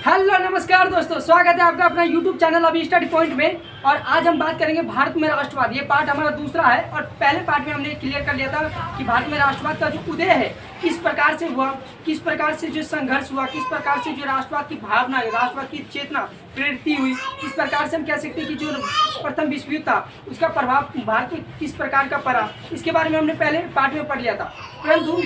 Hello नमस्कार दोस्तों, स्वागत है आपका अपना यूट्यूब चैनल अभी स्टडी पॉइंट में। और आज हम बात करेंगे भारत में राष्ट्रवाद। ये पार्ट हमारा दूसरा है और पहले पार्ट में हमने क्लियर कर लिया था कि भारत में राष्ट्रवाद का जो उदय है किस प्रकार से हुआ, किस प्रकार से जो संघर्ष हुआ, किस प्रकार से जो राष्ट्रवाद की भावना, राष्ट्रवाद की चेतना प्रेरित हुई, किस प्रकार से हम कह सकते हैं कि जो प्रथम विश्व युद्ध था उसका प्रभाव भारत में किस प्रकार का पड़ा, इसके बारे में हमने पहले पार्ट में पढ़ लिया था। परंतु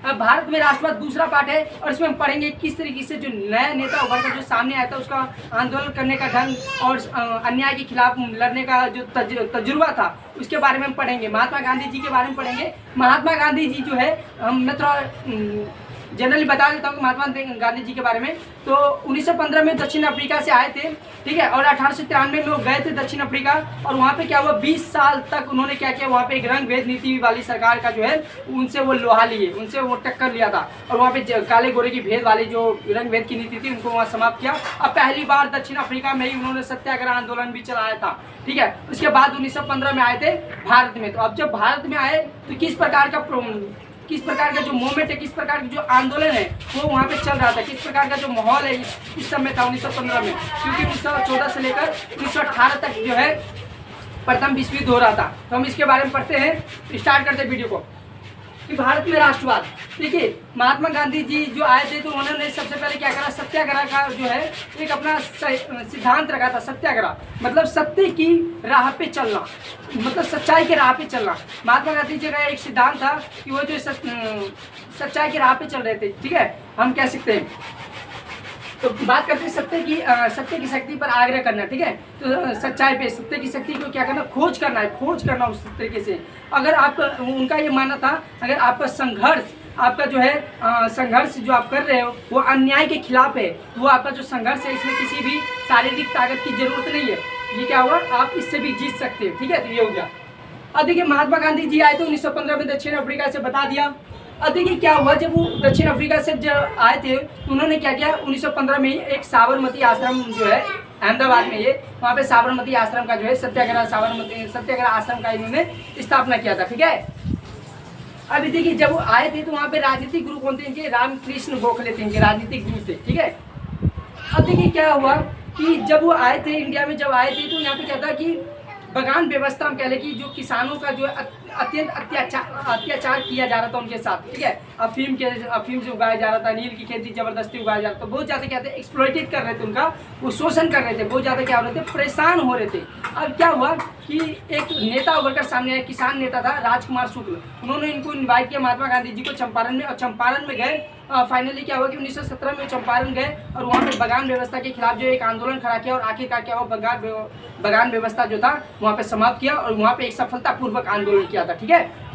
अब भारत में राष्ट्रवाद दूसरा पार्ट है और इसमें हम पढ़ेंगे किस तरीके से जो नया नेता उभर कर जो सामने आया था उसका आंदोलन करने का ढंग और अन्याय के खिलाफ लड़ने का जो तजुर्बा था उसके बारे में हम पढ़ेंगे। महात्मा गांधी जी के बारे में पढ़ेंगे। महात्मा गांधी जी जो है मैं थोड़ा जनरली बता देता हूँ कि महात्मा गांधी जी के बारे में। तो 1915 में दक्षिण अफ्रीका से आए थे, ठीक है, और 1893 में वो गए थे दक्षिण अफ्रीका और वहाँ पे क्या हुआ, 20 साल तक उन्होंने क्या किया, वहाँ पे एक रंग भेद नीति वाली सरकार का जो है उनसे वो लोहा लिए, उनसे वो टक्कर लिया था और वहाँ पे काले गोरे की भेद वाली जो रंग भेद की नीति थी उनको वहाँ समाप्त किया। अब पहली बार दक्षिण अफ्रीका में ही उन्होंने सत्याग्रह आंदोलन भी चलाया था, ठीक है। उसके बाद 1915 में आए थे भारत में। तो अब जब भारत में आए तो किस प्रकार का जो मूवमेंट है, किस प्रकार का जो आंदोलन है वो वहाँ पे चल रहा था, किस प्रकार का जो माहौल है इस समय था 1915 में, क्योंकि 1914 से लेकर 1918 तक जो है प्रथम विश्व युद्ध हो रहा था। तो हम इसके बारे में पढ़ते हैं, स्टार्ट करते हैं वीडियो को कि भारत में राष्ट्रवाद। देखिए महात्मा गांधी जी जो आए थे तो उन्होंने सबसे पहले क्या करा, सत्याग्रह का जो है एक अपना सिद्धांत रखा था। सत्याग्रह मतलब सत्य की राह पे चलना, मतलब सच्चाई के राह पे चलना। महात्मा गांधी जी का एक सिद्धांत था कि वो जो सच्चाई की राह पे चल रहे थे, ठीक है, हम कह सकते हैं। तो बात करते हैं सत्य की शक्ति पर आग्रह करना, ठीक है। तो सच्चाई पे सत्य की शक्ति को क्या करना, खोज करना उस तरीके से। अगर आप उनका ये मानना था, अगर आपका संघर्ष आपका जो है संघर्ष जो आप कर रहे हो वो अन्याय के खिलाफ है, तो वो आपका जो संघर्ष है इसमें किसी भी शारीरिक ताकत की जरूरत नहीं है। ये क्या हुआ, आप इससे भी जीत सकते हो, ठीक है। तो ये हो गया। अब देखिए महात्मा गांधी जी आए थे 1915 में दक्षिण अफ्रीका से, बता दिया। अब देखिए क्या हुआ, जब वो दक्षिण अफ्रीका से जब आए थे तो उन्होंने क्या किया, 1915 में एक साबरमती आश्रम जो है अहमदाबाद में, ये वहाँ पे साबरमती आश्रम का जो है सत्याग्रह आश्रम का इन्होंने स्थापना किया था, ठीक है। अभी देखिए जब वो आए थे तो वहाँ पे राजनीतिक गुरु कौन थे इनके, रामकृष्ण गोखले थे इनके राजनीतिक गुरु थे, ठीक है। अब देखिए क्या हुआ कि जब वो आए थे इंडिया में, जब आए थे तो यहाँ पे क्या था कि बगान व्यवस्था हम कह लें कि जो किसानों का जो अत्यंत अत्याचार किया जा रहा था उनके साथ, ठीक है। अफीम से उगाया जा रहा था, नील की खेती जबरदस्ती उगाया जा रहा था, बहुत ज़्यादा क्या थे, एक्सप्लॉइटेड कर रहे थे, उनका वो शोषण कर रहे थे, बहुत ज़्यादा क्या हो रहे थे, परेशान हो रहे थे। अब क्या हुआ कि एक नेता उभर कर सामने आया, किसान नेता था राजकुमार शुक्ल। उन्होंने इनको इन्वाइट किया महात्मा गांधी जी को चंपारण में, और चंपारण में गए। फाइनली क्या हुआ कि 1917 में चंपारण गए और वहाँ पे बगान व्यवस्था के खिलाफ जो एक आंदोलन खड़ा किया और आखिरकार क्या हुआ, बगान व्यवस्था जो था वहाँ पे समाप्त किया और वहाँ पे एक सफलतापूर्वक आंदोलन किया था, ठीक है।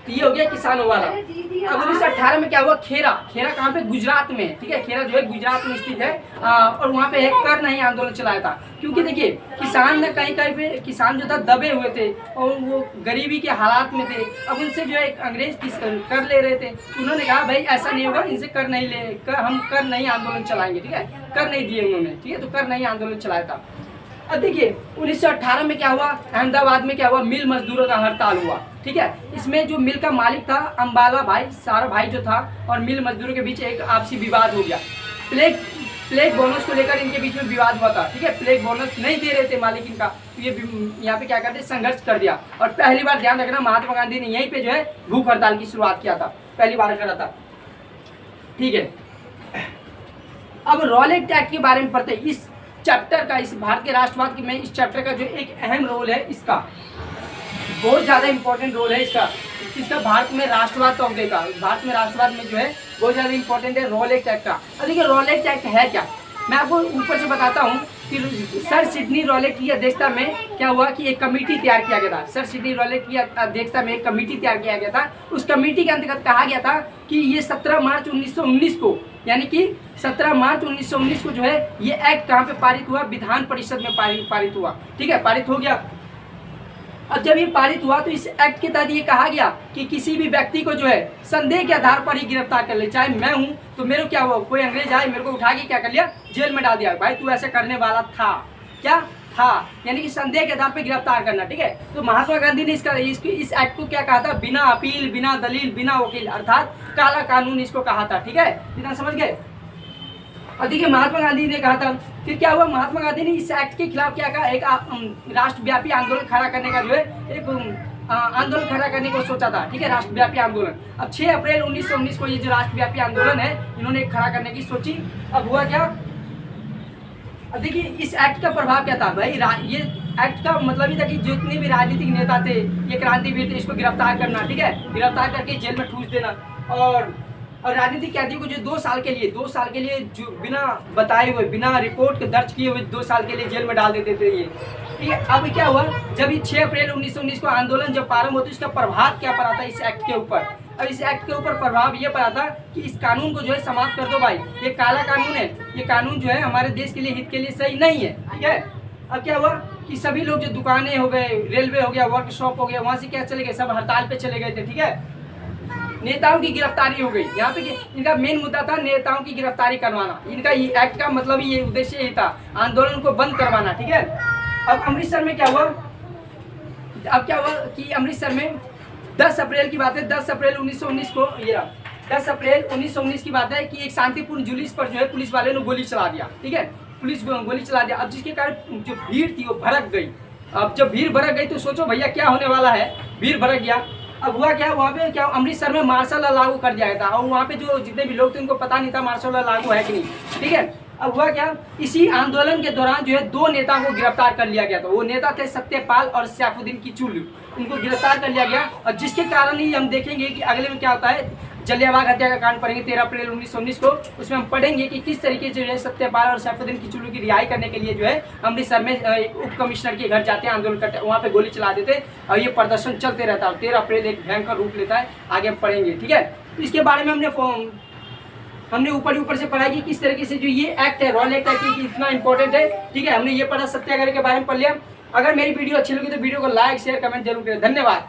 तो ये हो गया किसानों वाला। अब 1918 में क्या हुआ, खेरा कहाँ पे, गुजरात में, ठीक है। खेरा जो है गुजरात में स्थित है और वहाँ पे एक कर नहीं आंदोलन चलाया था, क्योंकि देखिए किसान ने कहीं पे किसान जो था दबे हुए थे और वो गरीबी के हालात में थे। अब उनसे जो है अंग्रेज कर ले रहे थे, उन्होंने कहा भाई ऐसा नहीं होगा, इनसे हम कर नहीं आंदोलन चलाएंगे, ठीक है। कर नहीं दिए उन्होंने, ठीक है, तो कर नहीं आंदोलन चलाया था। अब देखिए 1918 में क्या हुआ, अहमदाबाद में क्या हुआ, मिल मजदूरों का हड़ताल हुआ, ठीक है। इसमें जो मिल का मालिक था अंबाला भाई, सारा भाई जो था, और मिल मजदूरों के बीच एक आपसी विवाद हो गया। प्लेग बोनस को लेकर इनके बीच में विवाद हुआ था, ठीक है। प्लेग बोनस नहीं दे रहे थे मालिक इनका, तो ये यहाँ पे क्या करते, संघर्ष कर दिया। और पहली बार ध्यान रखना, महात्मा गांधी ने यहीं पे जो है भूख हड़ताल की शुरुआत किया था, पहली बार करा था, ठीक है। अब रॉलेट एक्ट के बारे में पढ़ते हैं। इस चैप्टर का, इस भारत के राष्ट्रवाद में इस चैप्टर का जो एक अहम रोल है, इसका बहुत ज़्यादा इंपॉर्टेंट रोल है इसका भारत में राष्ट्रवाद तोड़ने का। भारत में राष्ट्रवाद में जो है बहुत ज़्यादा इंपॉर्टेंट है रॉलेट एक्ट का। अब देखिए रॉलेट एक्ट है क्या, मैं आपको ऊपर से बताता हूँ कि सर सिडनी रॉलेट की अध्यक्षता में क्या हुआ कि एक कमेटी तैयार किया गया था। सर सिडनी रॉलेट की अध्यक्षता में एक कमेटी तैयार किया गया था। उस कमेटी के अंतर्गत कहा गया था कि ये 17 मार्च 1919 को, यानी कि 17 मार्च 1919 को जो है ये एक्ट कहाँ पे पारित हुआ, विधान परिषद में पारित हुआ, ठीक है, पारित हो गया। अब जब ये पारित हुआ तो इस एक्ट के तहत ये कहा गया कि किसी भी व्यक्ति को जो है संदेह के आधार पर ही गिरफ्तार कर ले। चाहे मैं हूँ तो मेरे क्या हुआ, कोई अंग्रेज आए मेरे को उठा के क्या कर लिया, जेल में डाल दिया, भाई तू ऐसे करने वाला था, क्या था, यानी कि संदेह के आधार पर गिरफ्तार करना, ठीक है। तो महात्मा गांधी ने इस एक्ट को क्या कहा था, बिना अपील, बिना दलील, बिना वकील, अर्थात काला कानून इसको कहा था, ठीक है। इतना समझ गए। अब देखिए महात्मा गांधी ने कहा था, फिर क्या हुआ, महात्मा गांधी ने इस एक्ट के खिलाफ क्या कहा, एक राष्ट्रव्यापी आंदोलन खड़ा करने का जो है एक आंदोलन खड़ा करने को सोचा था, ठीक है, राष्ट्रव्यापी आंदोलन। अब 6 अप्रैल 1919 को ये जो राष्ट्रव्यापी आंदोलन है इन्होंने खड़ा करने की सोची। अब हुआ क्या, अब देखिए इस एक्ट का प्रभाव क्या था भाई, ये एक्ट का मतलब ही था कि जितने भी राजनीतिक नेता थे, ये क्रांतिवीर थे, इसको गिरफ्तार करना, ठीक है, गिरफ्तार करके जेल में ठूस देना, और राजनीतिक कैदियों को जो 2 साल के लिए जो बिना बताए हुए, बिना रिपोर्ट दर्ज किए हुए 2 साल के लिए जेल में डाल देते थे ये, ठीक है। अब क्या हुआ, जब ये 6 अप्रैल 1919 को आंदोलन जब प्रारंभ होता है, इसका प्रभाव क्या पड़ा था इस एक्ट के ऊपर। अब इस एक्ट के ऊपर प्रभाव ये पड़ा था कि इस कानून को जो है समाप्त कर दो भाई, ये काला कानून है, ये कानून जो है हमारे देश के लिए, हित के लिए सही नहीं है, ठीक है। अब क्या हुआ कि सभी लोग, जो दुकानें हो गए, रेलवे हो गया, वर्कशॉप हो गया, वहाँ से क्या चले गए, सब हड़ताल पे चले गए थे, ठीक है। नेताओं की गिरफ्तारी हो गई, यहाँ पे इनका मेन मुद्दा था नेताओं की गिरफ्तारी करवाना, इनका ये एक्ट का मतलब ये उद्देश्य ही था, आंदोलन को बंद करवाना, ठीक है। अब अमृतसर में क्या हुआ, कि अमृतसर में 10 अप्रैल की बात है, 10 अप्रैल 1919 को, ये 10 अप्रैल 1919 की बात है कि एक शांतिपूर्ण जुलूस पर जो है पुलिस वाले ने गोली चला दिया, ठीक है, पुलिस गोली चला दिया। अब जिसके कारण जो भीड़ थी वो भड़क गई। अब जब भीड़ भड़क गई तो सोचो भैया क्या होने वाला है, भीड़ भड़क गया। अब हुआ क्या, वहाँ पे क्या, अमृतसर में मार्शल लॉ लागू कर दिया गया था, और वहाँ पे जो जितने भी लोग थे उनको पता नहीं था मार्शल लॉ लागू है कि नहीं, ठीक है। अब हुआ क्या, इसी आंदोलन के दौरान जो है 2 नेताओं को गिरफ्तार कर लिया गया था, वो नेता थे सत्यपाल और सैफुद्दीन किचलू, इनको गिरफ्तार कर लिया गया। और जिसके कारण ही हम देखेंगे कि अगले में क्या होता है, जलियांवाला हत्या का कांड पढ़ेंगे 13 अप्रैल 1919 को, उसमें हम पढ़ेंगे कि किस तरीके से जो है सत्यपाल और सैफुद्दीन किचलू की रिहाई करने के लिए जो है अमृतसर में एक उप कमिश्नर के घर जाते हैं, आंदोलन करते हैं, वहाँ पे गोली चला देते और ये प्रदर्शन चलते रहता है। 13 अप्रैल एक भयंकर रूप लेता है, आगे हम पढ़ेंगे, ठीक है। तो इसके बारे में हमने ऊपर से पढ़ा कि किस तरीके से जो ये एक्ट है, रॉयल एक्ट है, कि इतना इंपॉर्टेंट है, ठीक है। हमने ये पढ़ा, सत्याग्रह के बारे में पढ़ लिया। अगर मेरी वीडियो अच्छी लगी तो वीडियो को लाइक शेयर कमेंट जरूर करें। धन्यवाद।